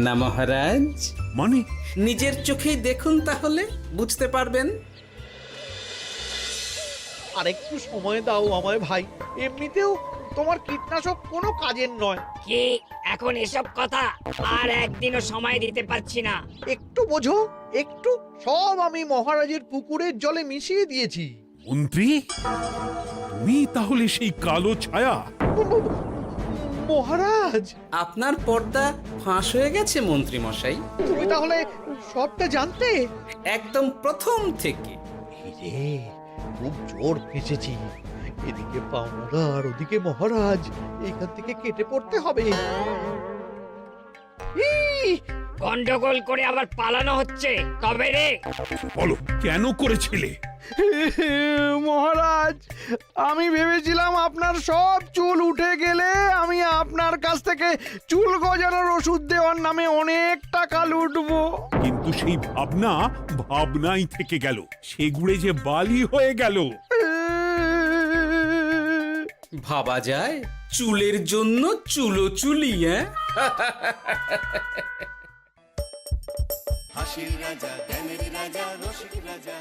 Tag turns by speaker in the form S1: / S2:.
S1: না মহারাজ,
S2: মানে
S1: নিজের চোখেই দেখুন, তাহলে বুঝতে পারবেন।
S3: আরেকটু সময় দাও আমায় ভাই, এমনিতেও তোমার কীটনাশক কোনো কাজের নয়।
S4: কি এখন এসব কথা? আর একদিনও সময় দিতে পারছি না।
S3: একটু বোঝো, একটু। সব আমি মহারাজের পুকুরের জলে মিশিয়ে দিয়েছি।
S2: মন্ত্রী, তুমি তাহলে সেই কালো ছায়া?
S3: মহারাজ,
S1: আপনার পর্দা ফাঁস হয়ে গেছে মন্ত্রী মশাই,
S3: তুমি তাহলে সবটা জানতে?
S1: একদম প্রথম থেকে।
S3: রে, খুব জোর ফেঁসেছি। এদিকে পাওনাদার, ওদিকে মহারাজ, এখান থেকে কেটে পড়তে হবে।
S4: গন্ডগোল করে আবার পালানো হচ্ছে তবে রে।
S2: বলো, কেন করেছিলে?
S5: মহারাজ, আমি ভেবেছিলাম আপনার সব চুল উঠে গেলে আমি আপনার কাছ থেকে চুল গজানোর ওষুধ দেওয়ার নামে অনেক টাকা লুটবো।
S2: কিন্তু সেই ভাবনা ভাবনাই থেকে গেল, সেগুড়ে যে বালি হয়ে গেল।
S1: ভাবা যায় চুলের জন্য চুলোচুলি, হ্যাঁ?
S6: হাসির রাজা, জ্ঞানের রাজা, রসিক রাজা।